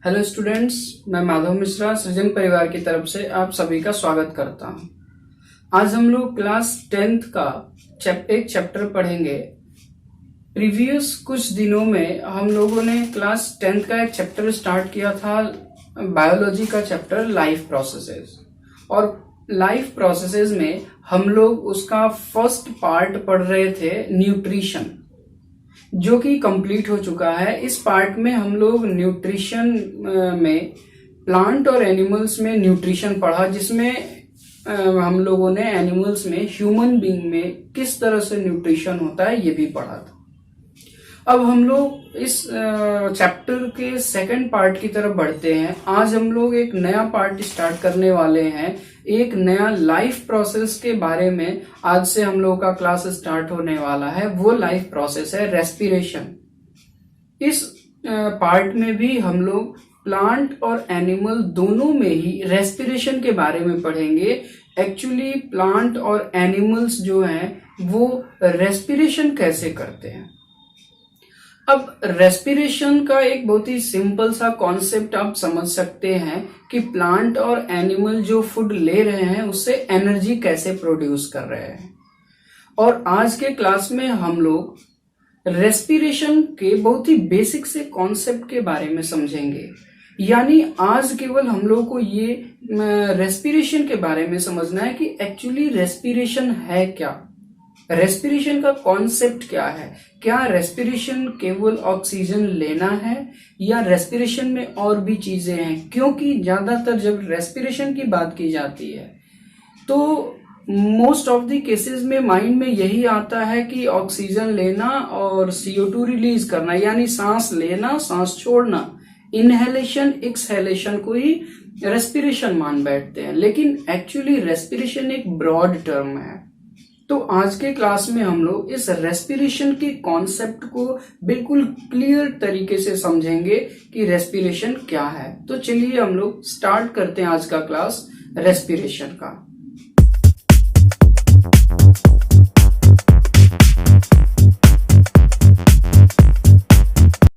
Hello students, मैं माधव मिश्रा सृजन परिवार की तरफ से आप सभी का स्वागत करता हूं। आज हम लोग क्लास 10th का एक चैप्टर पढ़ेंगे। प्रीवियस कुछ दिनों में हम लोगों ने क्लास 10th का एक चैप्टर स्टार्ट किया था, बायोलॉजी का चैप्टर लाइफ प्रोसेसेस। और लाइफ प्रोसेसेस में हम लोग उसका फर्स्ट पार्ट पढ़ रहे थे, न्यूट्रिशन, जो कि कंप्लीट हो चुका है। इस पार्ट में हम लोग न्यूट्रिशन में प्लांट और एनिमल्स में न्यूट्रिशन पढ़ा, जिसमें हम लोगों ने एनिमल्स में, ह्यूमन बीइंग में किस तरह से न्यूट्रिशन होता है ये भी पढ़ा था। अब हम लोग इस चैप्टर के सेकंड पार्ट की तरफ बढ़ते हैं। आज हम लोग एक नया पार्ट स्टार्ट करने वाले हैं, एक नया लाइफ प्रोसेस के बारे में। आज से हम लोग का क्लास स्टार्ट होने वाला है। वो लाइफ प्रोसेस है रेस्पिरेशन। इस पार्ट में भी हम लोग प्लांट और एनिमल दोनों में ही रेस्पिरेशन के बारे में पढ़ेंगे। एक्चुअली प्लांट और एनिमल्स जो हैं वो रेस्पिरेशन कैसे करते हैं। अब रेस्पिरेशन का एक बहुत ही सिंपल सा कॉन्सेप्ट आप समझ सकते हैं कि प्लांट और एनिमल जो फूड ले रहे हैं उससे एनर्जी कैसे प्रोड्यूस कर रहे हैं। और आज के क्लास में हम लोग रेस्पिरेशन के बहुत ही बेसिक से कॉन्सेप्ट के बारे में समझेंगे। यानी आज केवल हम लोग को ये रेस्पिरेशन के बारे में समझना है कि एक्चुअली रेस्पिरेशन है क्या, रेस्पिरेशन का कॉन्सेप्ट क्या है। क्या रेस्पिरेशन केवल ऑक्सीजन लेना है या रेस्पिरेशन में और भी चीजें हैं। क्योंकि ज्यादातर जब रेस्पिरेशन की बात की जाती है तो मोस्ट ऑफ द केसेस में माइंड में यही आता है कि ऑक्सीजन लेना और CO2 रिलीज करना, यानी सांस लेना सांस छोड़ना, इनहेलेशन एक्सहेलेशन को ही रेस्पिरेशन मान बैठते हैं। लेकिन एक्चुअली रेस्पिरेशन एक ब्रॉड टर्म है। तो आज के क्लास में हम लोग इस रेस्पिरेशन के कॉन्सेप्ट को बिल्कुल क्लियर तरीके से समझेंगे कि रेस्पिरेशन क्या है। तो चलिए हम लोग स्टार्ट करते हैं आज का क्लास रेस्पिरेशन का।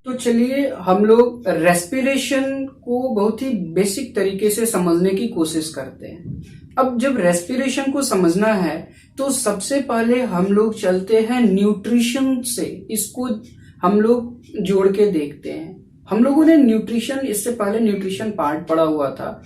तो चलिए हम लोग रेस्पिरेशन को बहुत ही बेसिक तरीके से समझने की कोशिश करते हैं। अब जब रेस्पिरेशन को समझना है तो सबसे पहले हम लोग चलते हैं न्यूट्रिशन से, इसको हम लोग जोड़ के देखते हैं। हम लोगों ने न्यूट्रिशन, इससे पहले न्यूट्रिशन पार्ट पढ़ा हुआ था।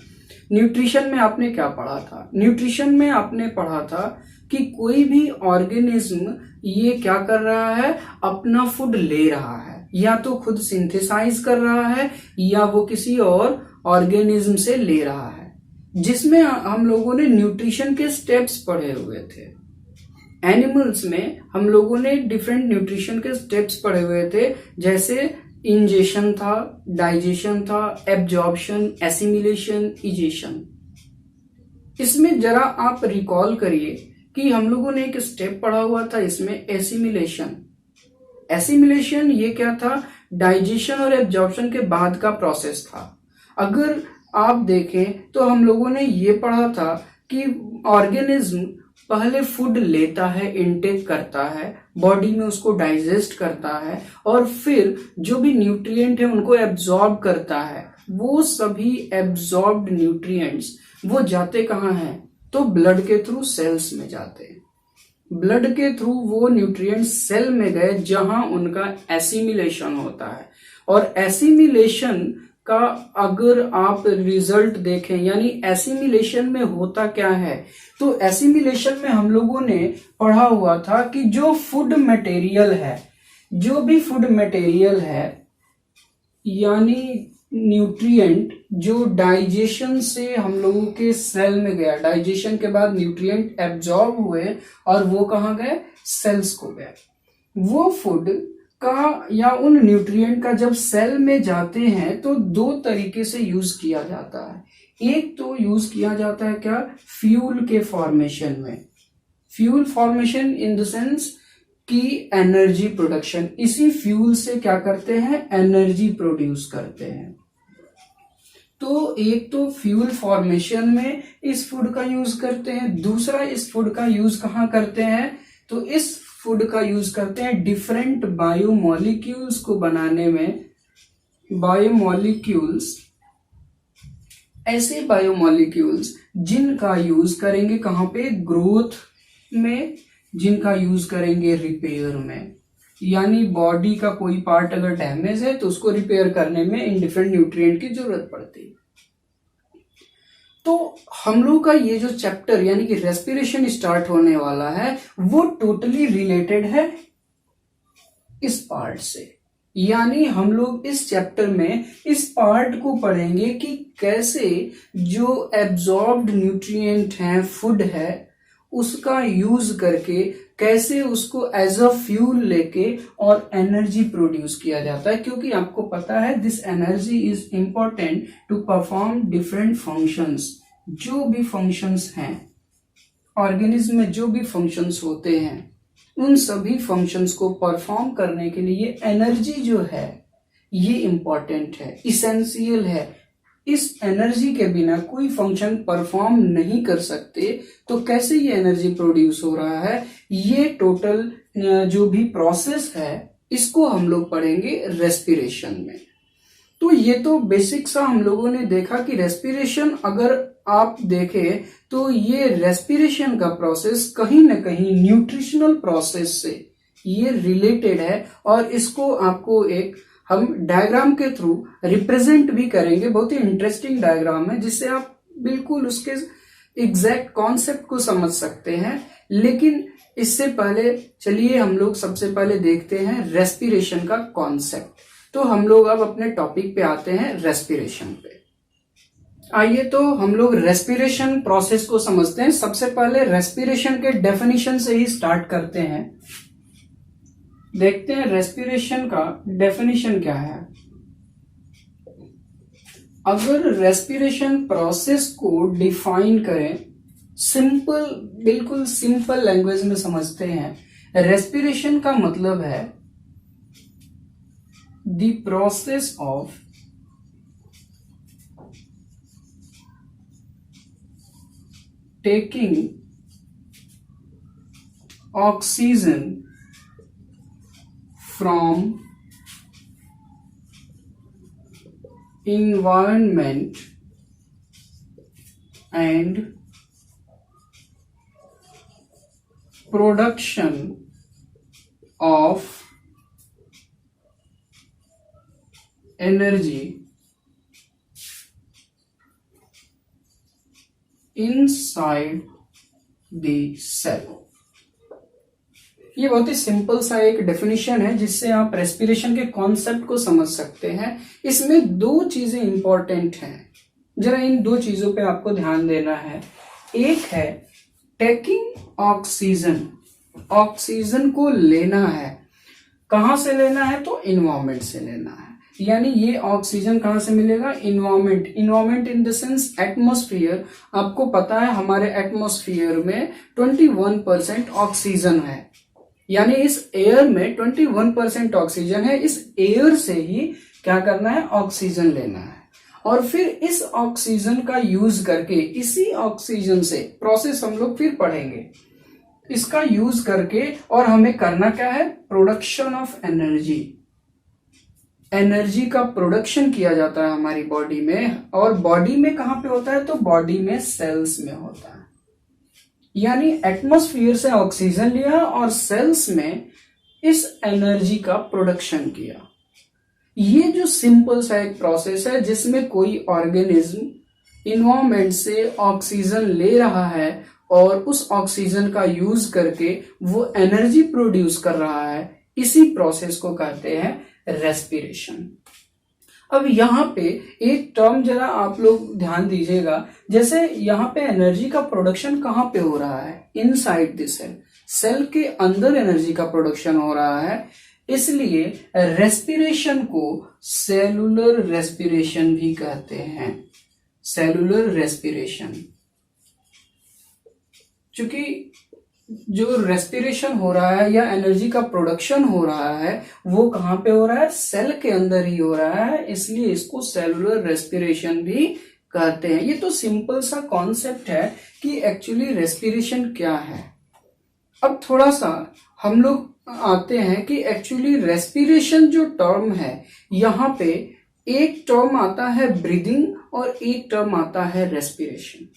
न्यूट्रिशन में आपने क्या पढ़ा था? न्यूट्रिशन में आपने पढ़ा था कि कोई भी ऑर्गेनिज्म ये क्या कर रहा है, अपना फूड ले रहा है, या तो खुद सिंथेसाइज कर रहा है या वो किसी और ऑर्गेनिज्म से ले रहा है, जिसमें हम लोगों ने न्यूट्रिशन के स्टेप्स पढ़े हुए थे। एनिमल्स में हम लोगों ने डिफरेंट न्यूट्रिशन के स्टेप्स पढ़े हुए थे, जैसे इंजेशन था, डाइजेशन था, एब्जॉर्प्शन, एसिमिलेशन, इजेशन। इसमें जरा आप रिकॉल करिए कि हम लोगों ने एक स्टेप पढ़ा हुआ था इसमें, एसिमिलेशन। एसिमिलेशन ये क्या था? डाइजेशन और एब्जॉर्प्शन के बाद का प्रोसेस था। अगर आप देखें तो हम लोगों ने ये पढ़ा था कि ऑर्गेनिज्म पहले फूड लेता है, इनटेक करता है, बॉडी में उसको डाइजेस्ट करता है और फिर जो भी न्यूट्रिएंट है उनको एब्जॉर्ब करता है। वो सभी एब्जॉर्ब्ड न्यूट्रिएंट्स वो जाते कहाँ हैं? तो ब्लड के थ्रू सेल्स में जाते हैं। ब्लड के थ्रू वो न्यूट्रिएंट्स सेल में गए जहां उनका एसिमिलेशन होता है। और एसिमिलेशन का अगर आप रिजल्ट देखें, यानी एसिमिलेशन में होता क्या है, तो एसिमिलेशन में हम लोगों ने पढ़ा हुआ था कि जो फूड मटेरियल है, जो भी फूड मटेरियल है, यानी न्यूट्रिएंट जो डाइजेशन से हम लोगों के सेल में गया, डाइजेशन के बाद न्यूट्रिएंट एब्जॉर्ब हुए और वो कहाँ गए? सेल्स को गए। वो फूड का या उन न्यूट्रिएंट का जब सेल में जाते हैं तो दो तरीके से यूज किया जाता है। एक तो यूज किया जाता है क्या? फ्यूल के फॉर्मेशन में। Fuel formation in the sense कि एनर्जी प्रोडक्शन। इसी फ्यूल से क्या करते हैं? एनर्जी प्रोड्यूस करते हैं। तो एक तो फ्यूल फॉर्मेशन में इस फूड का यूज करते हैं, दूसरा इस फूड का यूज कहाँ करते हैं? तो इस फूड का यूज करते हैं डिफरेंट बायोमोलिक्यूल्स को बनाने में। बायोमोलिक्यूल्स ऐसे बायोमॉलिक्यूल्स जिनका यूज करेंगे कहाँ पे, ग्रोथ में, जिनका यूज करेंगे रिपेयर में। यानी बॉडी का कोई पार्ट अगर डैमेज है तो उसको रिपेयर करने में इन डिफरेंट न्यूट्रिएंट की जरूरत पड़ती है। तो हम लोग का ये जो चैप्टर यानी कि रेस्पिरेशन स्टार्ट होने वाला है वो टोटली रिलेटेड है इस पार्ट से। यानी हम लोग इस चैप्टर में इस पार्ट को पढ़ेंगे कि कैसे जो एब्जॉर्ब्ड न्यूट्रिएंट है, फूड है, उसका यूज करके कैसे उसको एज अ फ्यूल लेके और एनर्जी प्रोड्यूस किया जाता है। क्योंकि आपको पता है this energy is important to perform different functions. जो भी फंक्शंस हैं ऑर्गेनिज्म में, जो भी फंक्शंस होते हैं, उन सभी फंक्शंस को परफॉर्म करने के लिए एनर्जी जो है ये इंपॉर्टेंट है, इसेंशियल है। इस एनर्जी के बिना कोई फंक्शन परफॉर्म नहीं कर सकते। तो कैसे ये एनर्जी प्रोड्यूस हो रहा है, ये टोटल जो भी प्रोसेस है इसको हम लोग पढ़ेंगे रेस्पिरेशन में। तो ये तो बेसिक सा हम लोगों ने देखा कि रेस्पिरेशन अगर आप देखें तो ये रेस्पिरेशन का प्रोसेस कहीं ना कहीं न्यूट्रिशनल प्रोसेस से ये रिलेटेड है। और इसको आपको एक हम डायग्राम के थ्रू रिप्रेजेंट भी करेंगे। बहुत ही इंटरेस्टिंग डायग्राम है जिससे आप बिल्कुल उसके एग्जैक्ट कॉन्सेप्ट को समझ सकते हैं। लेकिन इससे पहले चलिए हम लोग सबसे पहले देखते हैं रेस्पिरेशन का कॉन्सेप्ट। तो हम लोग अब अपने टॉपिक पे आते हैं रेस्पिरेशन पे। आइए तो हम लोग रेस्पिरेशन प्रोसेस को समझते हैं। सबसे पहले रेस्पिरेशन के डेफिनेशन से ही स्टार्ट करते हैं। देखते हैं रेस्पिरेशन का डेफिनेशन क्या है। अगर रेस्पिरेशन प्रोसेस को डिफाइन करें, सिंपल, बिल्कुल सिंपल लैंग्वेज में समझते हैं। रेस्पिरेशन का मतलब है the process of taking oxygen from environment and production of energy inside the cell. ये बहुत ही सिंपल सा एक डेफिनेशन है जिससे आप रेस्पिरेशन के कॉन्सेप्ट को समझ सकते हैं। इसमें दो चीजें इंपॉर्टेंट हैं, जरा इन दो चीजों पे आपको ध्यान देना है। एक है टेकिंग ऑक्सीजन, ऑक्सीजन को लेना है। कहां से लेना है, तो इन्वायरमेंट से लेना है। यानी ये ऑक्सीजन कहां से मिलेगा, environment. Environment in the sense atmosphere. आपको पता है हमारे एटमॉस्फेयर में 21% ऑक्सीजन है। यानी इस एयर में 21% ऑक्सीजन है। इस एयर से ही क्या करना है, ऑक्सीजन लेना है। और फिर इस ऑक्सीजन का यूज करके, इसी ऑक्सीजन से प्रोसेस हम लोग फिर पढ़ेंगे, इसका यूज करके और हमें करना क्या है, प्रोडक्शन ऑफ एनर्जी। एनर्जी का प्रोडक्शन किया जाता है हमारी बॉडी में। और बॉडी में कहां पे होता है, तो बॉडी में सेल्स में होता है। यानी एटमॉस्फेयर से ऑक्सीजन लिया और सेल्स में इस एनर्जी का प्रोडक्शन किया। ये जो सिंपल सा एक प्रोसेस है जिसमें कोई ऑर्गेनिज्म इन्वायरमेंट से ऑक्सीजन ले रहा है और उस ऑक्सीजन का यूज करके वो एनर्जी प्रोड्यूस कर रहा है, इसी प्रोसेस को कहते हैं रेस्पिरेशन। अब यहाँ पे एक टर्म जरा आप लोग ध्यान दीजिएगा। जैसे यहाँ पे एनर्जी का प्रोडक्शन कहाँ पे हो रहा है, इनसाइड द सेल, सेल के अंदर एनर्जी का प्रोडक्शन हो रहा है। इसलिए रेस्पिरेशन को सेलुलर रेस्पिरेशन भी कहते हैं, सेलुलर रेस्पिरेशन। क्योंकि जो रेस्पिरेशन हो रहा है या एनर्जी का प्रोडक्शन हो रहा है वो कहां पे हो रहा है, सेल के अंदर ही हो रहा है, इसलिए इसको सेलुलर रेस्पिरेशन भी कहते हैं। ये तो सिंपल सा कॉन्सेप्ट है कि एक्चुअली रेस्पिरेशन क्या है। अब थोड़ा सा हम लोग आते हैं कि एक्चुअली रेस्पिरेशन जो टर्म है यहाँ पे एक टर्म आता है ब्रीदिंग और एक टर्म आता है रेस्पिरेशन।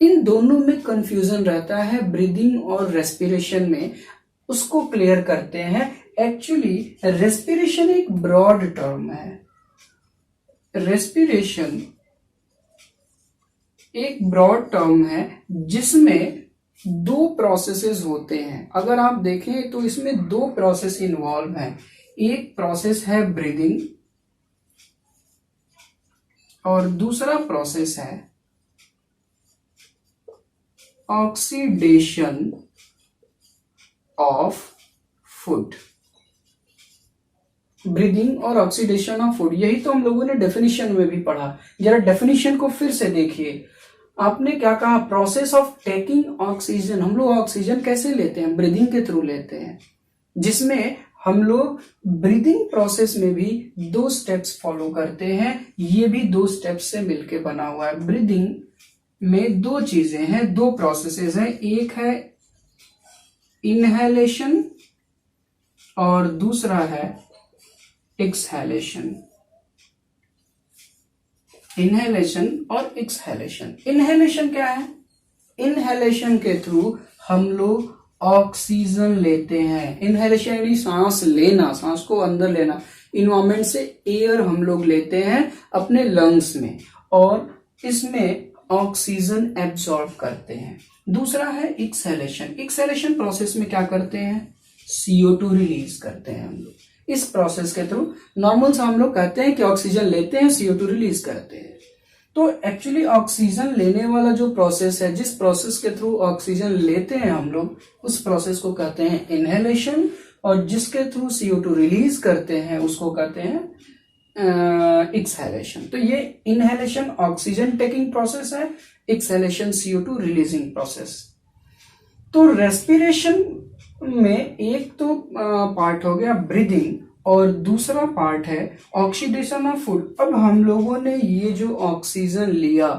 इन दोनों में कंफ्यूजन रहता है ब्रीदिंग और रेस्पिरेशन में, उसको क्लियर करते हैं। एक्चुअली रेस्पिरेशन एक ब्रॉड टर्म है। रेस्पिरेशन एक ब्रॉड टर्म है जिसमें दो प्रोसेसेस होते हैं। अगर आप देखें तो इसमें दो प्रोसेस इन्वॉल्व हैं। एक प्रोसेस है ब्रीदिंग और दूसरा प्रोसेस है ऑक्सीडेशन ऑफ फूड। ब्रीदिंग और ऑक्सीडेशन ऑफ फूड, यही तो हम लोगों ने डेफिनेशन में भी पढ़ा। जरा डेफिनेशन को फिर से देखिए। आपने क्या कहा? Process of taking oxygen. हम लोग ऑक्सीजन कैसे लेते हैं? ब्रीदिंग के थ्रू लेते हैं, जिसमें हम लोग ब्रीदिंग प्रोसेस में भी दो स्टेप्स फॉलो करते हैं। ये भी दो स्टेप्स से मिलके बना हुआ है। ब्रीदिंग में दो चीजें हैं, दो प्रोसेसेस हैं। एक है इनहेलेशन और दूसरा है एक्सहेलेशन। इनहेलेशन और एक्सहेलेशन। इनहेलेशन क्या है? इनहेलेशन के थ्रू हम लोग ऑक्सीजन लेते हैं। इनहेलेशन यानी सांस लेना, सांस को अंदर लेना। इन्वायरमेंट से एयर हम लोग लेते हैं अपने लंग्स में और इसमें ऑक्सीजन एब्सॉर्ब करते हैं। दूसरा है एक्सहेलेशन। एक्सहेलेशन प्रोसेस में क्या करते हैं? CO2 रिलीज करते हैं हम लोग। इस प्रोसेस के थ्रू नॉर्मल से हम लोग कहते हैं कि ऑक्सीजन लेते हैं, CO2 रिलीज करते हैं। तो एक्चुअली ऑक्सीजन लेने वाला जो प्रोसेस है, जिस प्रोसेस के थ्रू ऑक्सीजन लेते हैं हम लोग, उस प्रोसेस को कहते हैं इनहेलेशन, और जिसके थ्रू CO2 रिलीज करते हैं उसको कहते हैं एक्सहेलेशन। तो ये इनहेलेशन ऑक्सीजन टेकिंग प्रोसेस है, एक्सहेलेशन CO2 रिलीजिंग प्रोसेस। तो रेस्पिरेशन में एक तो पार्ट हो गया ब्रीदिंग और दूसरा पार्ट है ऑक्सीडेशन ऑफ फूड। अब हम लोगों ने ये जो ऑक्सीजन लिया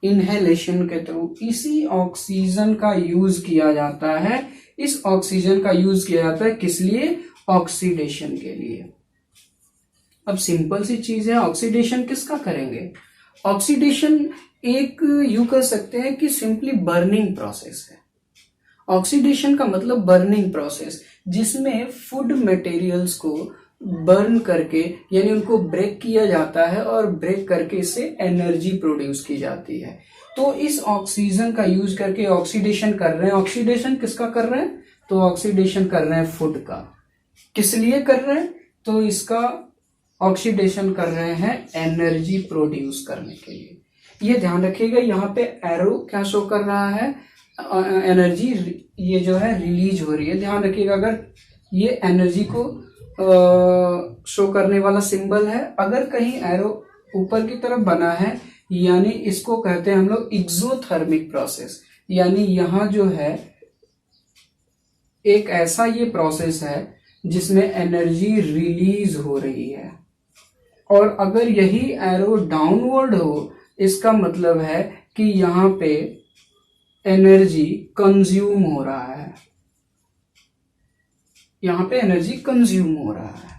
इनहेलेशन के थ्रू, इसी ऑक्सीजन का यूज किया जाता है। इस ऑक्सीजन का यूज किया जाता है किस लिए? ऑक्सीडेशन के लिए। अब सिंपल सी चीज है, ऑक्सीडेशन किसका करेंगे? ऑक्सीडेशन एक यूं कह सकते हैं कि सिंपली बर्निंग प्रोसेस है। ऑक्सीडेशन का मतलब बर्निंग प्रोसेस, जिसमें फूड मटेरियल्स को बर्न करके यानी उनको ब्रेक किया जाता है और ब्रेक करके इससे एनर्जी प्रोड्यूस की जाती है। तो इस ऑक्सीजन का यूज करके ऑक्सीडेशन कर रहे हैं। ऑक्सीडेशन किसका कर रहे हैं? तो ऑक्सीडेशन कर रहे हैं फूड का। किस लिए कर रहे हैं? तो इसका ऑक्सीडेशन कर रहे हैं एनर्जी प्रोड्यूस करने के लिए। ये ध्यान रखिएगा, यहाँ पे एरो क्या शो कर रहा है? एनर्जी ये जो है रिलीज हो रही है। ध्यान रखिएगा, अगर ये एनर्जी को शो करने वाला सिंबल है, अगर कहीं एरो ऊपर की तरफ बना है यानी इसको कहते हैं हम लोग एक्सोथर्मिक प्रोसेस। यानी यहां जो है एक ऐसा ये प्रोसेस है जिसमें एनर्जी रिलीज हो रही है। और अगर यही एरो डाउनवर्ड हो, इसका मतलब है कि यहां पे एनर्जी कंज्यूम हो रहा है। यहां पे एनर्जी कंज्यूम हो रहा है।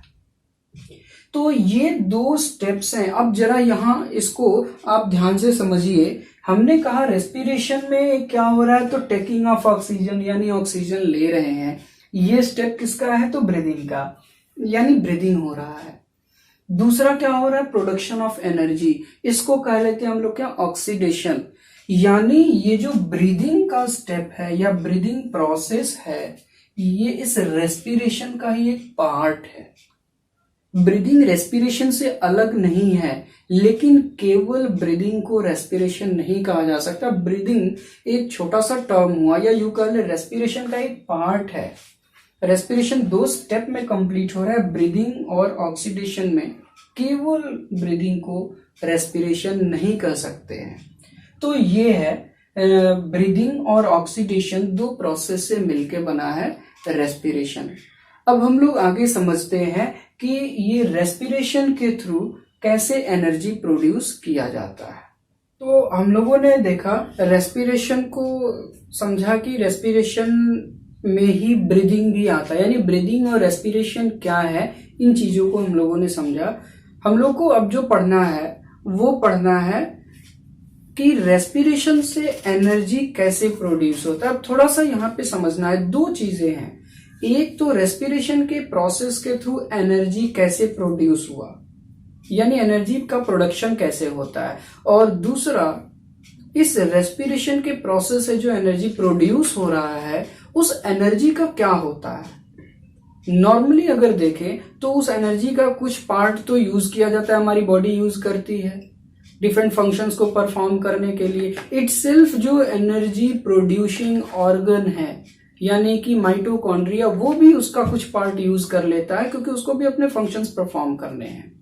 तो ये दो स्टेप्स हैं। अब जरा यहां इसको आप ध्यान से समझिए। हमने कहा रेस्पिरेशन में क्या हो रहा है? तो टेकिंग ऑफ ऑक्सीजन यानी ऑक्सीजन ले रहे हैं। ये स्टेप किसका है? तो ब्रीदिंग का, यानी ब्रीदिंग हो रहा है। दूसरा क्या हो रहा है? Production of energy. इसको कह लेते हैं हम लोग क्या? ऑक्सीडेशन। यानी ये जो ब्रीदिंग का स्टेप है या ब्रीदिंग प्रोसेस है, ये इस रेस्पिरेशन का ही एक पार्ट है। ब्रीदिंग रेस्पिरेशन से अलग नहीं है, लेकिन केवल ब्रीदिंग को रेस्पिरेशन नहीं कहा जा सकता। ब्रीदिंग एक छोटा सा टर्म हुआ, या यूं कह ले रेस्पिरेशन का एक पार्ट है। रेस्पिरेशन दो स्टेप में कंप्लीट हो रहा है, ब्रीदिंग और ऑक्सीडेशन में। केवल ब्रीदिंग को रेस्पिरेशन नहीं कह सकते हैं। तो ये है ब्रीदिंग और ऑक्सीडेशन दो प्रोसेस से मिलके बना है रेस्पिरेशन। अब हम लोग आगे समझते हैं कि ये रेस्पिरेशन के थ्रू कैसे एनर्जी प्रोड्यूस किया जाता है। तो हम लोगों ने देखा रेस्पिरेशन को, समझा कि रेस्पिरेशन में ही ब्रीदिंग भी आता है, यानी ब्रीदिंग और रेस्पिरेशन क्या है, इन चीजों को हम लोगों ने समझा। हम लोग को अब जो पढ़ना है वो पढ़ना है कि रेस्पिरेशन से एनर्जी कैसे प्रोड्यूस होता है। अब थोड़ा सा यहाँ पे समझना है, दो चीजें हैं। एक तो रेस्पिरेशन के प्रोसेस के थ्रू एनर्जी कैसे प्रोड्यूस हुआ, यानी एनर्जी का प्रोडक्शन कैसे होता है, और दूसरा इस रेस्पिरेशन के प्रोसेस से जो एनर्जी प्रोड्यूस हो रहा है उस एनर्जी का क्या होता है। नॉर्मली अगर देखें तो उस एनर्जी का कुछ पार्ट तो यूज किया जाता है, हमारी बॉडी यूज करती है डिफरेंट फंक्शंस को परफॉर्म करने के लिए। इटसेल्फ जो एनर्जी प्रोड्यूसिंग ऑर्गन है यानी कि माइटोकॉन्ड्रिया, वो भी उसका कुछ पार्ट यूज कर लेता है क्योंकि उसको भी अपने फंक्शंस परफॉर्म करने हैं।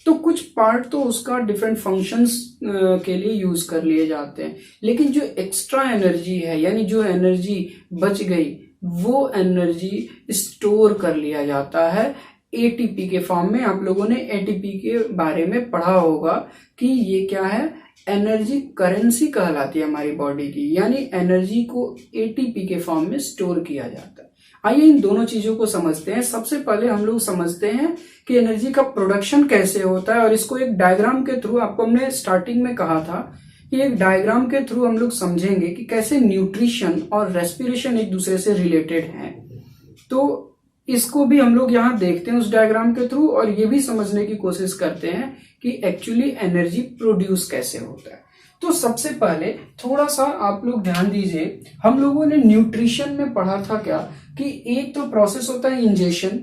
तो कुछ पार्ट तो उसका डिफरेंट फंक्शंस के लिए यूज कर लिए जाते हैं, लेकिन जो एक्स्ट्रा एनर्जी है यानी जो एनर्जी बच गई वो एनर्जी स्टोर कर लिया जाता है एटीपी के फॉर्म में। आप लोगों ने एटीपी के बारे में पढ़ा होगा कि ये क्या है, एनर्जी करेंसी कहलाती है हमारी बॉडी की, यानी एनर्जी को एटीपी के फॉर्म में स्टोर किया जाता है। आइए इन दोनों चीजों को समझते हैं। सबसे पहले हम लोग समझते हैं कि एनर्जी का प्रोडक्शन कैसे होता है, और इसको एक डायग्राम के थ्रू, आपको हमने स्टार्टिंग में कहा था कि एक डायग्राम के थ्रू हम लोग समझेंगे कि कैसे न्यूट्रिशन और रेस्पिरेशन एक दूसरे से रिलेटेड हैं। तो इसको भी हम लोग यहाँ देखते हैं उस डायग्राम के थ्रू, और ये भी समझने की कोशिश करते हैं कि एक्चुअली एनर्जी प्रोड्यूस कैसे होता है। तो सबसे पहले थोड़ा सा आप लोग ध्यान दीजिए, हम लोगों ने न्यूट्रिशन में पढ़ा था क्या कि एक तो प्रोसेस होता है इंजेशन,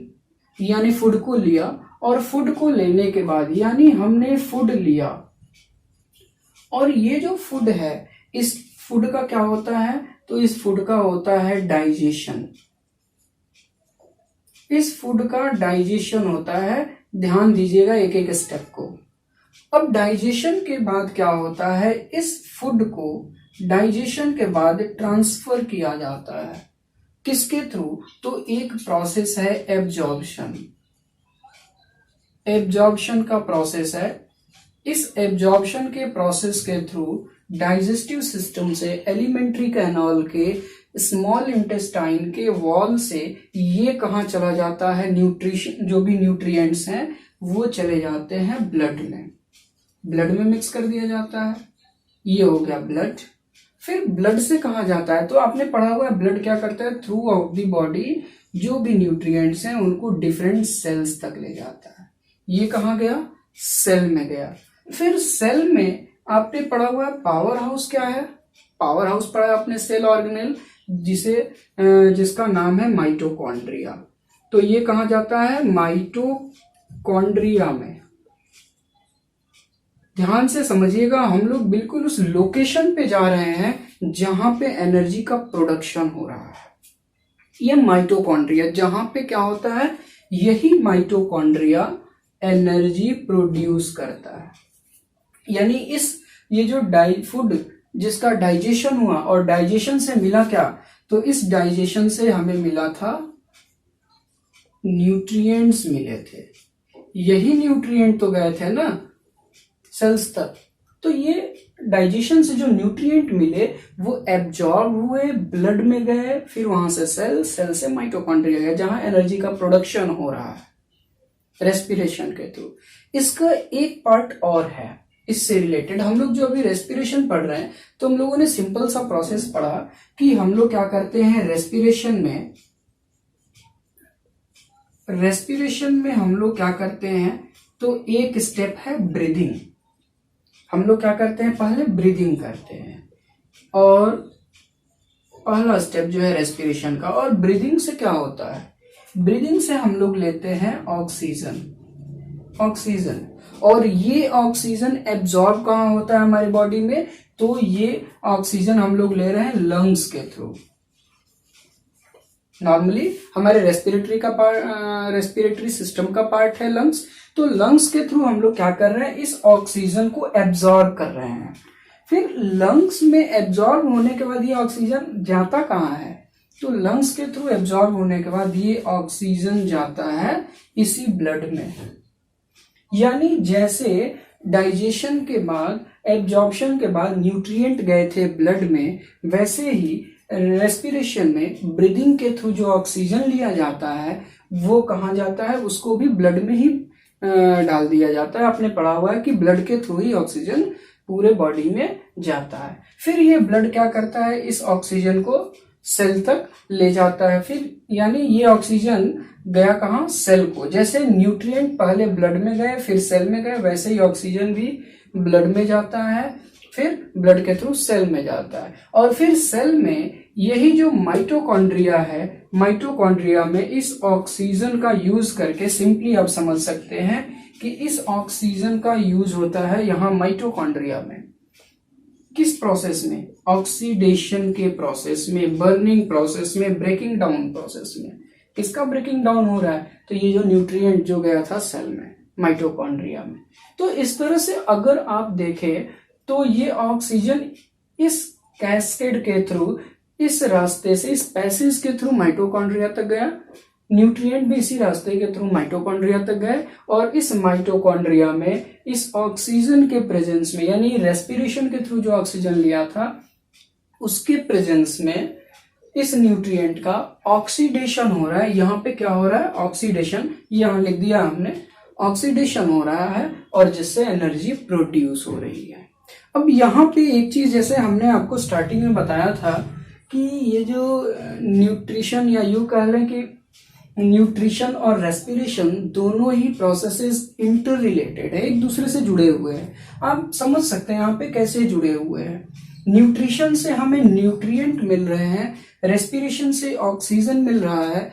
यानी फूड को लिया, और फूड को लेने के बाद यानी हमने फूड लिया, और ये जो फूड है इस फूड का क्या होता है, तो इस फूड का होता है डाइजेशन। इस फूड का डाइजेशन होता है, ध्यान दीजिएगा एक एक स्टेप को। अब डाइजेशन के बाद क्या होता है, इस फूड को डाइजेशन के बाद ट्रांसफर किया जाता है किसके थ्रू, तो एक प्रोसेस है एब्जॉर्प्शन। एब्जॉर्प्शन का प्रोसेस है। इस एब्जॉर्प्शन के प्रोसेस के थ्रू डाइजेस्टिव सिस्टम से एलिमेंट्री कैनाल के स्मॉल इंटेस्टाइन के वॉल से ये कहाँ चला जाता है, न्यूट्रिशन जो भी न्यूट्रिएंट्स हैं वो चले जाते हैं ब्लड में। ब्लड में मिक्स कर दिया जाता है, ये हो गया ब्लड। फिर ब्लड से कहाँ जाता है, तो आपने पढ़ा हुआ है ब्लड क्या करता है, थ्रू आउट द बॉडी जो भी न्यूट्रिएंट्स हैं उनको डिफरेंट सेल्स तक ले जाता है। ये कहाँ गया, सेल में गया। फिर सेल में आपने पढ़ा हुआ है पावर हाउस क्या है, पावर हाउस पढ़ा है आपने सेल ऑर्गेनेल जिसका नाम है माइटोकॉन्ड्रिया। तो ये कहाँ जाता है, माइटोकॉन्ड्रिया में। ध्यान से समझिएगा, हम लोग बिल्कुल उस लोकेशन पे जा रहे हैं जहां पे एनर्जी का प्रोडक्शन हो रहा है। ये माइटोकॉन्ड्रिया जहां पे क्या होता है, यही माइटोकॉन्ड्रिया एनर्जी प्रोड्यूस करता है। यानी ये जो फूड जिसका डाइजेशन हुआ, और डाइजेशन से मिला क्या, तो इस डाइजेशन से हमें मिला था न्यूट्रिएंट्स मिले थे। यही न्यूट्रिएंट तो गए थे ना सेल्स तक। तो ये डाइजेशन से जो न्यूट्रिएंट मिले वो एब्जॉर्ब हुए, ब्लड में गए, फिर वहां से सेल से माइटोकॉन्ड्रिया गए जहां एनर्जी का प्रोडक्शन हो रहा है रेस्पिरेशन के थ्रू। इसका एक पार्ट और है इससे रिलेटेड। हम लोग जो अभी रेस्पिरेशन पढ़ रहे हैं तो हम लोगों ने सिंपल सा प्रोसेस पढ़ा कि हम लोग क्या करते हैं रेस्पिरेशन में हम लोग क्या करते हैं, तो एक स्टेप है ब्रीदिंग। हम लोग क्या करते हैं, पहले ब्रीदिंग करते हैं, और पहला स्टेप जो है रेस्पिरेशन का। और ब्रीदिंग से क्या होता है, ब्रीदिंग से हम लोग लेते हैं ऑक्सीजन, और ये ऑक्सीजन एब्जॉर्ब कहाँ होता है हमारी बॉडी में, तो ये ऑक्सीजन हम लोग ले रहे हैं लंग्स के थ्रू। नॉर्मली हमारे रेस्पिरेटरी सिस्टम का पार्ट है लंग्स, तो लंग्स के थ्रू हम लोग क्या कर रहे हैं, इस ऑक्सीजन को एब्जॉर्ब कर रहे हैं। फिर लंग्स में एब्जॉर्ब होने के बाद ये ऑक्सीजन जाता कहाँ है, तो लंग्स के थ्रू एब्जॉर्ब होने के बाद ये ऑक्सीजन जाता है इसी ब्लड में। यानी जैसे डाइजेशन के बाद, एब्जॉर्प्शन के बाद न्यूट्रिएंट गए थे ब्लड में, वैसे ही रेस्पिरेशन में ब्रीदिंग के थ्रू जो ऑक्सीजन लिया जाता है वो कहाँ जाता है, उसको भी ब्लड में ही डाल दिया जाता है। आपने पढ़ा हुआ है कि ब्लड के थ्रू ही ऑक्सीजन पूरे बॉडी में जाता है। फिर ये ब्लड क्या करता है, इस ऑक्सीजन को सेल तक ले जाता है। फिर यानी ये ऑक्सीजन गया कहाँ, सेल को। जैसे न्यूट्रिएंट पहले ब्लड में गए फिर सेल में गए, वैसे ही ऑक्सीजन भी ब्लड में जाता है, फिर ब्लड के थ्रू सेल में जाता है। और फिर सेल में यही जो माइटोकॉन्ड्रिया है, माइटोकॉन्ड्रिया में इस ऑक्सीजन का यूज करके, सिंपली आप समझ सकते हैं कि इस ऑक्सीजन का यूज होता है यहाँ माइटोकॉन्ड्रिया में। किस प्रोसेस में, ऑक्सीडेशन के प्रोसेस में, बर्निंग प्रोसेस में, ब्रेकिंग डाउन प्रोसेस में। किसका ब्रेकिंग डाउन हो रहा है, तो ये जो न्यूट्रिएंट जो गया था सेल में, माइटोकॉन्ड्रिया में। तो इस तरह से अगर आप देखें तो ये ऑक्सीजन इस कैस्केड के थ्रू, इस रास्ते से, इस पैसेज के थ्रू माइटोकॉन्ड्रिया तक गया, न्यूट्रिएंट भी इसी रास्ते के थ्रू माइटोकॉन्ड्रिया तक गए, और इस माइटोकॉन्ड्रिया में इस ऑक्सीजन के प्रेजेंस में, यानी रेस्पिरेशन के थ्रू जो ऑक्सीजन लिया था उसके प्रेजेंस में इस न्यूट्रिएंट का ऑक्सीडेशन हो रहा है। यहाँ पे क्या हो रहा है, ऑक्सीडेशन, यहाँ लिख दिया हमने, ऑक्सीडेशन हो रहा है, और जिससे एनर्जी प्रोड्यूस हो रही है। अब यहाँ पे एक चीज, जैसे हमने आपको स्टार्टिंग में बताया था कि ये जो न्यूट्रिशन, या यूं कह लें कि न्यूट्रिशन और रेस्पिरेशन दोनों ही प्रोसेसेस इंटर रिलेटेड है, एक दूसरे से जुड़े हुए हैं। आप समझ सकते हैं यहाँ पे कैसे जुड़े हुए हैं। न्यूट्रिशन से हमें न्यूट्रिएंट मिल रहे हैं, रेस्पिरेशन से ऑक्सीजन मिल रहा है।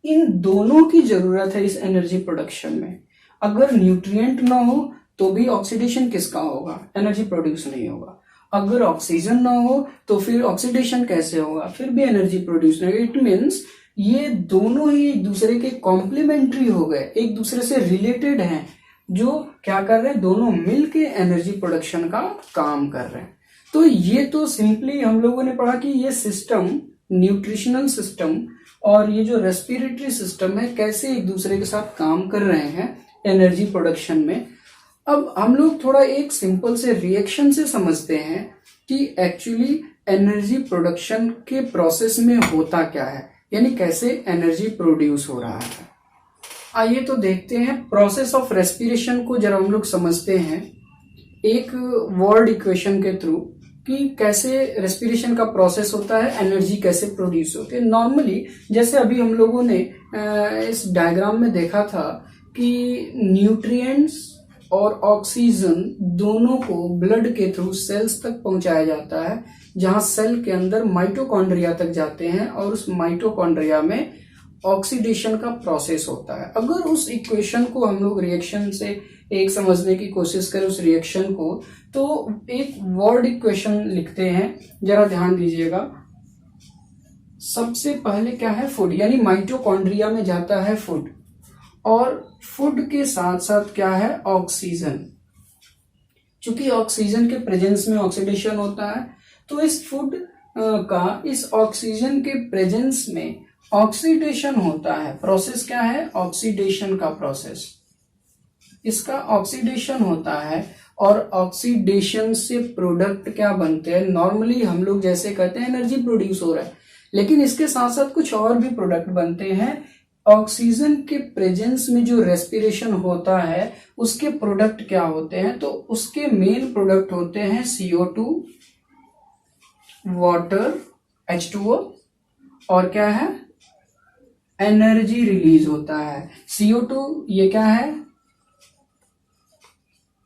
इन दोनों की जरूरत है इस एनर्जी प्रोडक्शन में। अगर न्यूट्रिएंट ना हो तो भी ऑक्सीडेशन किसका होगा, एनर्जी प्रोड्यूस नहीं होगा। अगर ऑक्सीजन ना हो तो फिर ऑक्सीडेशन कैसे होगा, फिर भी एनर्जी प्रोड्यूस नहीं होगा। इट मीन्स ये दोनों ही एक दूसरे के कॉम्प्लीमेंट्री हो गए, एक दूसरे से रिलेटेड हैं, जो क्या कर रहे हैं, दोनों मिलके एनर्जी प्रोडक्शन का काम कर रहे हैं। तो ये तो सिंपली हम लोगों ने पढ़ा कि ये सिस्टम, न्यूट्रिशनल सिस्टम और ये जो रेस्पिरेटरी सिस्टम है, कैसे एक दूसरे के साथ काम कर रहे हैं एनर्जी प्रोडक्शन में। अब हम लोग थोड़ा एक सिंपल से रिएक्शन से समझते हैं कि एक्चुअली एनर्जी प्रोडक्शन के प्रोसेस में होता क्या है, यानी कैसे एनर्जी प्रोड्यूस हो रहा है। आइए तो देखते हैं प्रोसेस ऑफ रेस्पिरेशन को जरा हम लोग समझते हैं एक वर्ड इक्वेशन के थ्रू, कि कैसे रेस्पिरेशन का प्रोसेस होता है, एनर्जी कैसे प्रोड्यूस होती है। नॉर्मली जैसे अभी हम लोगों ने इस डायग्राम में देखा था कि न्यूट्रिएंट्स और ऑक्सीजन दोनों को ब्लड के थ्रू सेल्स तक पहुंचाया जाता है, जहां सेल के अंदर माइटोकॉन्ड्रिया तक जाते हैं, और उस माइटोकॉन्ड्रिया में ऑक्सीडेशन का प्रोसेस होता है। अगर उस इक्वेशन को हम लोग रिएक्शन से एक समझने की कोशिश करें उस रिएक्शन को, तो एक वर्ड इक्वेशन लिखते हैं, जरा ध्यान दीजिएगा। सबसे पहले क्या है, फूड, यानी माइटोकॉन्ड्रिया में जाता है फूड, और फूड के साथ साथ क्या है, ऑक्सीजन। चूंकि ऑक्सीजन के प्रेजेंस में ऑक्सीडेशन होता है, तो इस फूड का इस ऑक्सीजन के प्रेजेंस में ऑक्सीडेशन होता है। प्रोसेस क्या है, ऑक्सीडेशन का प्रोसेस, इसका ऑक्सीडेशन होता है, और ऑक्सीडेशन से प्रोडक्ट क्या बनते हैं, नॉर्मली हम लोग जैसे कहते हैं एनर्जी प्रोड्यूस हो रहा है, लेकिन इसके साथ साथ कुछ और भी प्रोडक्ट बनते हैं। ऑक्सीजन के प्रेजेंस में जो रेस्पिरेशन होता है उसके प्रोडक्ट क्या होते हैं, तो उसके मेन प्रोडक्ट होते हैं CO2, वाटर, H2O, और क्या है, एनर्जी रिलीज होता है। CO2 ये क्या है,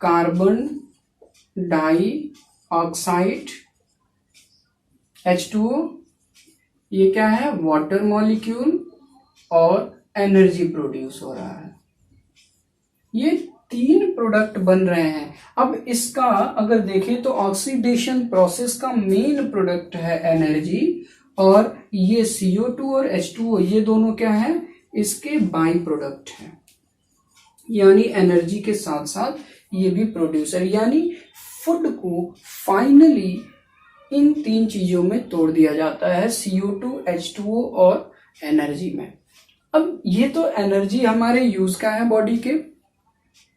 कार्बन डाई ऑक्साइड, H2O ये क्या है, वाटर मॉलिक्यूल, और एनर्जी प्रोड्यूस हो रहा है। ये 3 प्रोडक्ट बन रहे हैं। अब इसका अगर देखें तो ऑक्सीडेशन प्रोसेस का मेन प्रोडक्ट है एनर्जी, और ये CO2 और H2O ये दोनों क्या है, इसके बाई प्रोडक्ट हैं, यानी एनर्जी के साथ साथ ये भी प्रोड्यूसर। यानी फूड को फाइनली इन 3 चीजों में तोड़ दिया जाता है, CO2, H2O और एनर्जी में। अब ये तो एनर्जी हमारे यूज का है बॉडी के,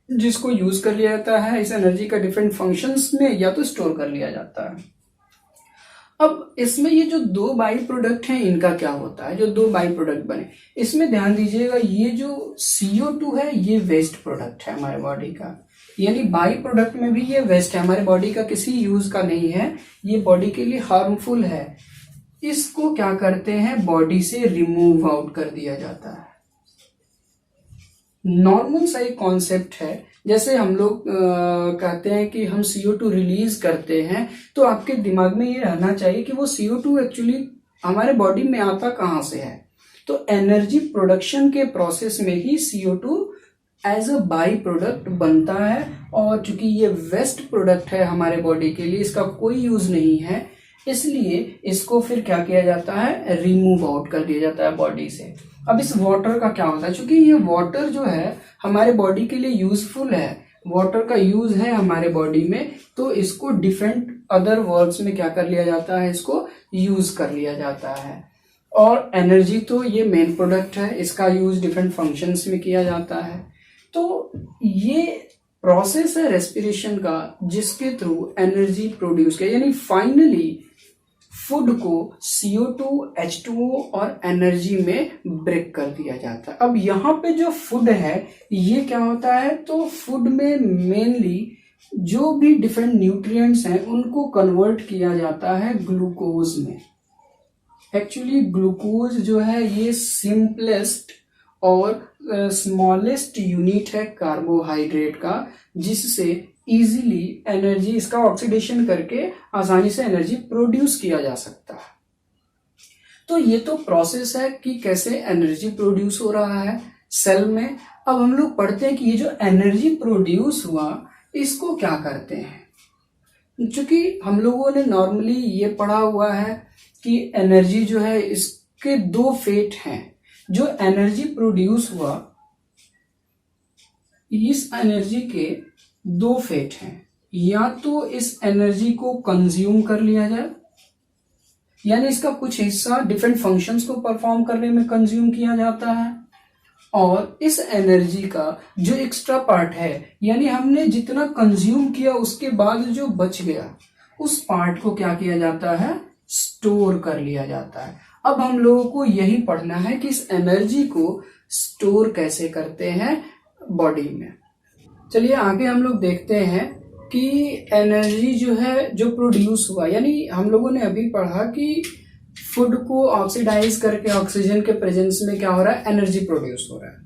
जिसको यूज कर लिया जाता है। इस एनर्जी का डिफरेंट फंक्शंस में या तो स्टोर कर लिया जाता है। अब इसमें ये जो दो बाई प्रोडक्ट हैं इनका क्या होता है, जो दो बाई प्रोडक्ट बने, इसमें ध्यान दीजिएगा ये जो CO2 है ये वेस्ट प्रोडक्ट है हमारे बॉडी का, यानी बाई प्रोडक्ट में भी ये वेस्ट है, हमारे बॉडी का किसी यूज का नहीं है, ये बॉडी के लिए हार्मफुल है। इसको क्या करते हैं, बॉडी से रिमूव आउट कर दिया जाता है। नॉर्मल सा एक कॉन्सेप्ट है, जैसे हम लोग कहते हैं कि हम CO2 रिलीज करते हैं, तो आपके दिमाग में ये रहना चाहिए कि वो CO2 एक्चुअली हमारे बॉडी में आता कहाँ से है। तो एनर्जी प्रोडक्शन के प्रोसेस में ही CO2 as a by product बनता है, और चूंकि ये वेस्ट प्रोडक्ट है हमारे बॉडी के लिए, इसका कोई यूज नहीं है, इसलिए इसको फिर क्या किया जाता है, रिमूव आउट कर दिया जाता है बॉडी से। अब इस वाटर का क्या होता है, क्योंकि ये वाटर जो है हमारे बॉडी के लिए यूजफुल है, वाटर का यूज है हमारे बॉडी में, तो इसको डिफरेंट अदर वर्ड्स में क्या कर लिया जाता है, इसको यूज कर लिया जाता है। और एनर्जी तो ये मेन प्रोडक्ट है, इसका यूज डिफरेंट फंक्शंस में किया जाता है। तो ये प्रोसेस है रेस्पिरेशन का, जिसके थ्रू एनर्जी प्रोड्यूस किया, यानी फाइनली फूड को CO2, H2O और एनर्जी में ब्रेक कर दिया जाता है। अब यहाँ पे जो फूड है ये क्या होता है, तो फूड में मेनली जो भी डिफरेंट न्यूट्रिएंट्स हैं उनको कन्वर्ट किया जाता है ग्लूकोज में। एक्चुअली ग्लूकोज जो है ये सिंपलेस्ट और स्मॉलेस्ट यूनिट है कार्बोहाइड्रेट का, जिससे इजीली एनर्जी, इसका ऑक्सीडेशन करके आसानी से एनर्जी प्रोड्यूस किया जा सकता है। तो ये तो प्रोसेस है कि कैसे एनर्जी प्रोड्यूस हो रहा है सेल में। अब हम लोग पढ़ते हैं कि ये जो एनर्जी प्रोड्यूस हुआ इसको क्या करते हैं। चूंकि हम लोगों ने नॉर्मली ये पढ़ा हुआ है कि एनर्जी जो है इसके दो फेट हैं। जो एनर्जी प्रोड्यूस हुआ, इस एनर्जी के दो फेट हैं, या तो इस एनर्जी को कंज्यूम कर लिया जाए, यानी इसका कुछ हिस्सा डिफरेंट फंक्शंस को परफॉर्म करने में कंज्यूम किया जाता है, और इस एनर्जी का जो एक्स्ट्रा पार्ट है, यानी हमने जितना कंज्यूम किया उसके बाद जो बच गया उस पार्ट को क्या किया जाता है, स्टोर कर लिया जाता है। अब हम लोगों को यही पढ़ना है कि इस एनर्जी को स्टोर कैसे करते हैं बॉडी में। चलिए आगे हम लोग देखते हैं कि एनर्जी जो है जो प्रोड्यूस हुआ, यानी हम लोगों ने अभी पढ़ा कि फूड को ऑक्सीडाइज करके ऑक्सीजन के प्रेजेंस में क्या हो रहा है, एनर्जी प्रोड्यूस हो रहा है।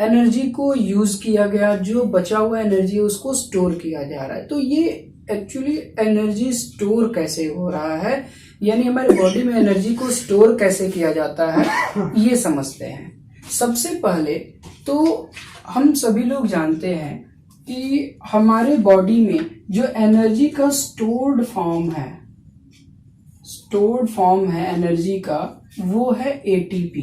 एनर्जी को यूज किया गया, जो बचा हुआ एनर्जी उसको स्टोर किया जा रहा है। तो ये एक्चुअली एनर्जी स्टोर कैसे हो रहा है, यानी हमारे बॉडी में एनर्जी को स्टोर कैसे किया जाता है, ये समझते हैं। सबसे पहले तो हम सभी लोग जानते हैं कि हमारे बॉडी में जो एनर्जी का स्टोर्ड फॉर्म है एनर्जी का, वो है ATP।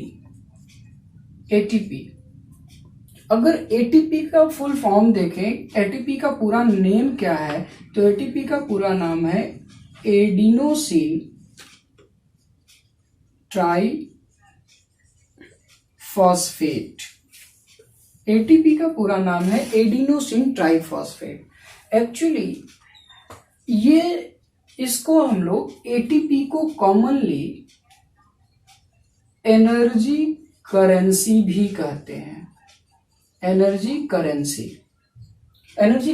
अगर ATP का फुल फॉर्म देखें, ATP का पूरा नेम क्या है, तो ATP का पूरा नाम है एडिनोसिन ट्राइफॉस्फेट। ATP का पूरा नाम है एडिनोसिन ट्राइफॉस्फेट। एक्चुअली ये, इसको हम लोग ATP को कॉमनली एनर्जी करेंसी भी कहते हैं। Energy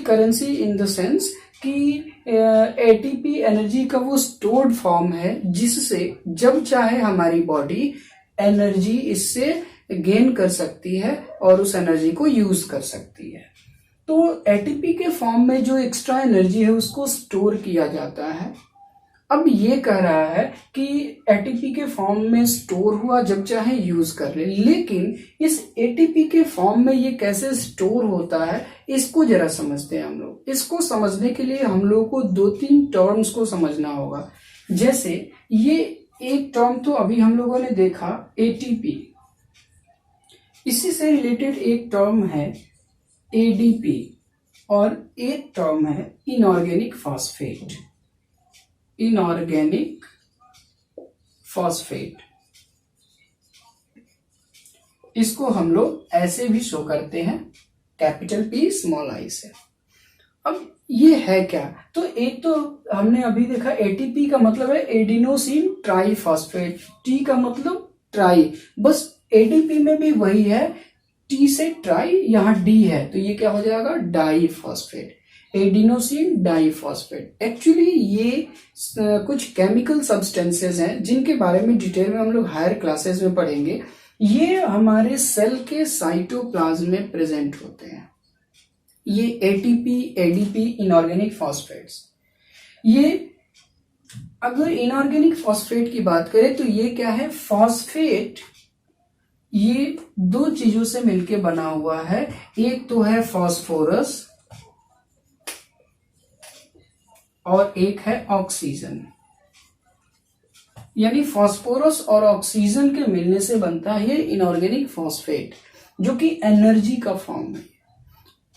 currency in the sense कि ATP एनर्जी का वो स्टोर्ड फॉर्म है, जिससे जब चाहे हमारी बॉडी एनर्जी इससे गेन कर सकती है और उस एनर्जी को यूज कर सकती है। तो ATP के फॉर्म में जो एक्स्ट्रा एनर्जी है उसको स्टोर किया जाता है। अब ये कह रहा है कि ATP के फॉर्म में स्टोर हुआ, जब चाहे यूज कर ले, लेकिन इस ATP के फॉर्म में ये कैसे स्टोर होता है इसको जरा समझते हैं हम लोग। इसको समझने के लिए हम लोग को 2-3 टर्म्स को समझना होगा। जैसे ये एक टर्म तो अभी हम लोगों ने देखा ATP, इसी से रिलेटेड एक टर्म है ADP और एक टर्म है इनऑर्गेनिक फॉस्फेट। इसको हम लोग ऐसे भी शो करते हैं, कैपिटल P स्मॉल i से। अब ये है क्या? तो एक तो हमने अभी देखा एटीपी का मतलब है एडिनोसिन ट्राइफॉस्फेट, टी का मतलब ट्राई, बस एडीपी में भी वही है, टी से ट्राई, यहाँ डी है तो ये क्या हो जाएगा डाइफॉस्फेट, एडिनोसिन डाइफॉस्फेट। एक्चुअली ये कुछ केमिकल सब्सटेंसेस हैं जिनके बारे में डिटेल में हम लोग हायर क्लासेस में पढ़ेंगे। ये हमारे सेल के साइटोप्लाज्म में प्रेजेंट होते हैं। ये एटीपी, एडीपी, इनऑर्गेनिक फॉस्फेट्स। ये अगर इनऑर्गेनिक फॉस्फेट की बात करें तो ये क्या है, फॉस्फेट ये दो चीजों से मिलके बना हुआ है। एक तो है फॉस्फोरस और एक है ऑक्सीजन, यानी फॉस्फोरस और ऑक्सीजन के मिलने से बनता है इनऑर्गेनिक फॉस्फेट, जो कि एनर्जी का फॉर्म है।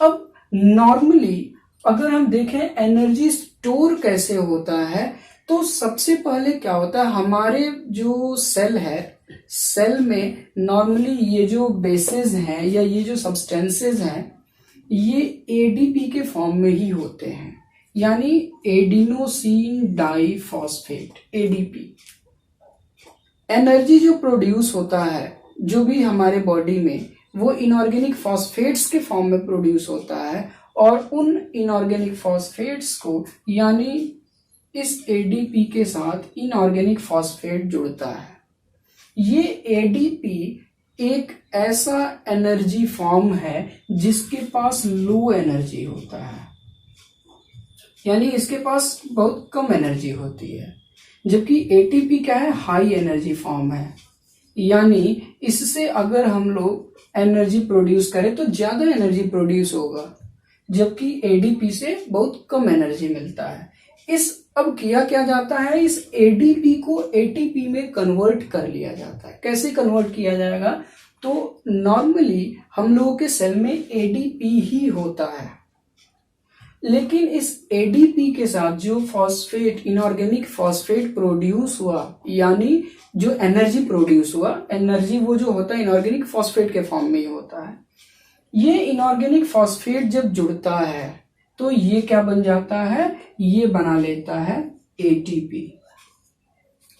अब नॉर्मली अगर हम देखें एनर्जी स्टोर कैसे होता है, तो सबसे पहले क्या होता है, हमारे जो सेल है, सेल में नॉर्मली ये जो बेसेस हैं या ये जो सब्सटेंसेस हैं ये एडीपी के फॉर्म में ही होते हैं, यानी एडिनोसिन डाइफॉस्फेट, एडीपी। एनर्जी जो प्रोड्यूस होता है जो भी हमारे बॉडी में, वो इनऑर्गेनिक फॉस्फेट्स के फॉर्म में प्रोड्यूस होता है, और उन इनऑर्गेनिक फॉस्फेट्स को यानी इस एडीपी के साथ इनऑर्गेनिक फॉस्फेट जुड़ता है। ये एडीपी एक ऐसा एनर्जी फॉर्म है जिसके पास लो एनर्जी होता है, यानी इसके पास बहुत कम एनर्जी होती है, जबकि एटीपी क्या है, हाई एनर्जी फॉर्म है, यानी इससे अगर हम लोग एनर्जी प्रोड्यूस करें तो ज्यादा एनर्जी प्रोड्यूस होगा, जबकि एडीपी से बहुत कम एनर्जी मिलता है। अब किया क्या जाता है, इस एडीपी को एटीपी में कन्वर्ट कर लिया जाता है। कैसे कन्वर्ट किया जाएगा, तो नॉर्मली हम लोगों के सेल में एडीपी ही होता है, लेकिन इस एडीपी के साथ जो फॉस्फेट, इनऑर्गेनिक फॉस्फेट प्रोड्यूस हुआ, यानी जो एनर्जी प्रोड्यूस हुआ, एनर्जी वो जो होता है इनऑर्गेनिक फॉस्फेट के फॉर्म में ही होता है। ये इनऑर्गेनिक फॉस्फेट जब जुड़ता है तो ये क्या बन जाता है, ये बना लेता है एटीपी।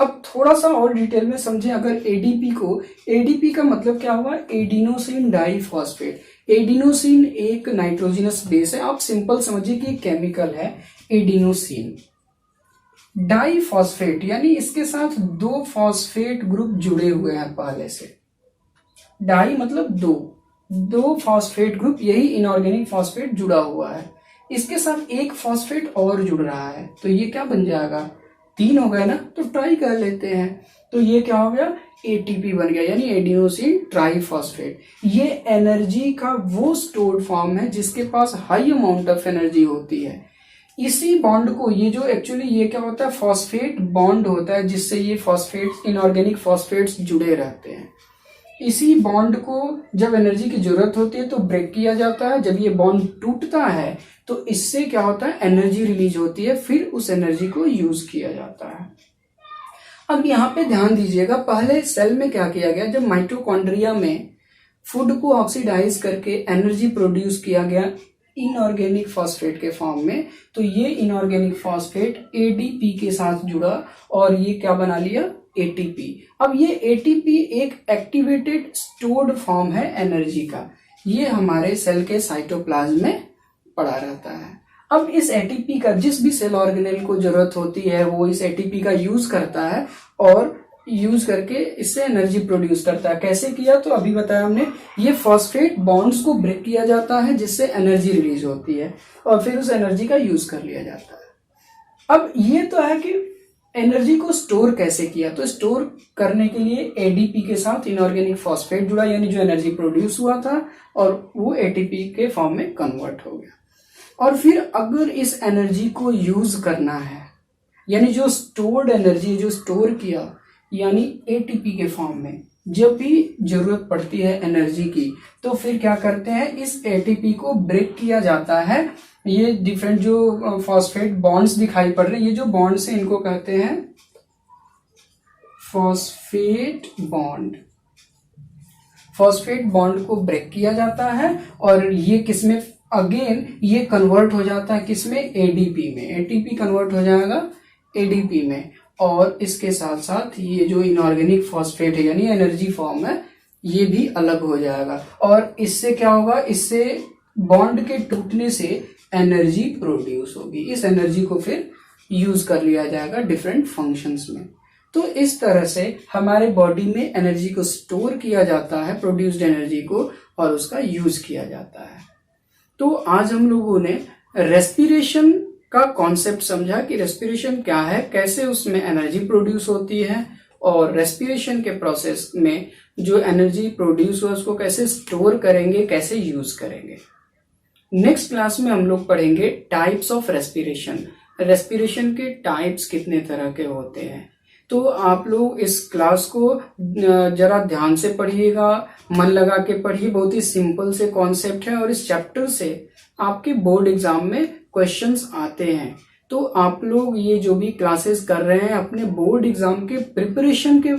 अब थोड़ा सा और डिटेल में समझें, अगर एडीपी को, एडीपी का मतलब क्या हुआ, एडिनोसिन डाइफॉस्फेट। एडिनोसिन एक नाइट्रोजनस बेस है, आप सिंपल समझिए कि केमिकल है एडिनोसिन। डाइफॉस्फेट यानी इसके साथ दो फॉस्फेट ग्रुप जुड़े हुए हैं पहले से। डाई मतलब दो फॉस्फेट ग्रुप, यही इनऑर्गेनिक फॉस्फेट जुड़ा हुआ है। इसके साथ एक फॉस्फेट और जुड़ रहा है तो ये क्या बन जाएगा, 3 हो गए ना, तो ट्राई कर लेते हैं, तो ये क्या हो गया, एटीपी बन गया, यानी एडिनोसिन ट्राइफॉस्फेट। ये एनर्जी का वो स्टोर्ड फॉर्म है जिसके पास हाई अमाउंट ऑफ एनर्जी होती है। इसी बॉन्ड को, ये जो एक्चुअली ये क्या होता है, फॉस्फेट बॉन्ड होता है जिससे ये फॉस्फेट्स, इनऑर्गेनिक फॉस्फेट्स जुड़े रहते हैं। इसी बॉन्ड को जब एनर्जी की जरूरत होती है तो ब्रेक किया जाता है। जब ये बॉन्ड टूटता है तो इससे क्या होता है, एनर्जी रिलीज होती है, फिर उस एनर्जी को यूज किया जाता है। अब यहाँ पे ध्यान दीजिएगा, पहले सेल में क्या किया गया, जब माइटोकॉन्ड्रिया में फूड को ऑक्सीडाइज करके एनर्जी प्रोड्यूस किया गया इनऑर्गेनिक फॉस्फेट के फॉर्म में, तो ये इनऑर्गेनिक फॉस्फेट एडीपी के साथ जुड़ा और ये क्या बना लिया, एटीपी। अब ये एटीपी एक एक्टिवेटेड स्टोर्ड फॉर्म है एनर्जी का, ये हमारे सेल के साइटोप्लाज्म में पड़ा रहता है। अब इस एटीपी का जिस भी सेल ऑर्गेनेल को जरूरत होती है वो इस एटीपी का यूज करता है और यूज करके इससे एनर्जी प्रोड्यूस करता है। कैसे किया, तो अभी बताया हमने, ये फॉस्फेट बॉन्ड्स को ब्रेक किया जाता है जिससे एनर्जी रिलीज होती है और फिर उस एनर्जी का यूज कर लिया जाता है। अब ये तो है कि एनर्जी को स्टोर कैसे किया, तो स्टोर करने के लिए एडीपी के साथ इनऑर्गेनिक फॉस्फेट जुड़ा, यानी जो एनर्जी प्रोड्यूस हुआ था और वो एटीपी के फॉर्म में कन्वर्ट हो गया। और फिर अगर इस एनर्जी को यूज करना है, यानी जो स्टोर्ड एनर्जी जो स्टोर किया, यानी एटीपी के फॉर्म में जब भी जरूरत पड़ती है एनर्जी की, तो फिर क्या करते हैं, इस एटीपी को ब्रेक किया जाता है। ये डिफरेंट जो फॉस्फेट बॉन्ड्स दिखाई पड़ रहे हैं, ये जो बॉन्ड्स हैं इनको कहते हैं फॉस्फेट बॉन्ड। फॉस्फेट बॉन्ड को ब्रेक किया जाता है और ये किसमें अगेन ये कन्वर्ट हो जाता है, किसमें, एडीपी में, एटीपी कन्वर्ट हो जाएगा एडीपी में। और इसके साथ साथ ये जो इनऑर्गेनिक फॉस्फेट है यानी एनर्जी फॉर्म है ये भी अलग हो जाएगा। और इससे क्या होगा, इससे बॉन्ड के टूटने से एनर्जी प्रोड्यूस होगी, इस एनर्जी को फिर यूज कर लिया जाएगा डिफरेंट फंक्शंस में। तो इस तरह से हमारे बॉडी में एनर्जी को स्टोर किया जाता है, प्रोड्यूस्ड एनर्जी को, और उसका यूज किया जाता है। तो आज हम लोगों ने रेस्पिरेशन का कॉन्सेप्ट समझा कि रेस्पिरेशन क्या है, कैसे उसमें एनर्जी प्रोड्यूस होती है, और रेस्पिरेशन के प्रोसेस में जो एनर्जी प्रोड्यूस हुआ उसको कैसे स्टोर करेंगे, कैसे यूज करेंगे। नेक्स्ट क्लास में हम लोग पढ़ेंगे टाइप्स ऑफ रेस्पिरेशन। रेस्पिरेशन के टाइप्स कितने तरह के होते हैं। तो आप लोग इस क्लास को जरा ध्यान से पढ़िएगा, मन लगा के पढ़िए, बहुत ही सिंपल से कॉन्सेप्ट है और इस चैप्टर से आपके बोर्ड एग्जाम में क्वेश्चंस आते हैं। तो आप लोग ये जो भी क्लासेस कर रहे हैं अपने बोर्ड एग्जाम के प्रिपरेशन के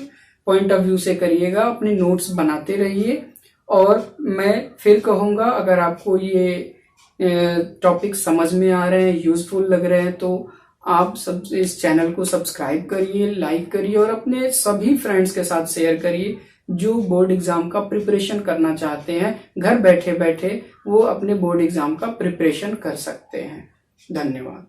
पॉइंट ऑफ व्यू से करिएगा, अपने नोट्स बनाते रहिए। और मैं फिर कहूंगा अगर आपको ये टॉपिक समझ में आ रहे हैं, यूजफुल लग रहे हैं, तो आप सब इस चैनल को सब्सक्राइब करिए, लाइक करिए और अपने सभी फ्रेंड्स के साथ शेयर करिए जो बोर्ड एग्जाम का प्रिपरेशन करना चाहते हैं। घर बैठे बैठे वो अपने बोर्ड एग्जाम का प्रिपरेशन कर सकते हैं। धन्यवाद।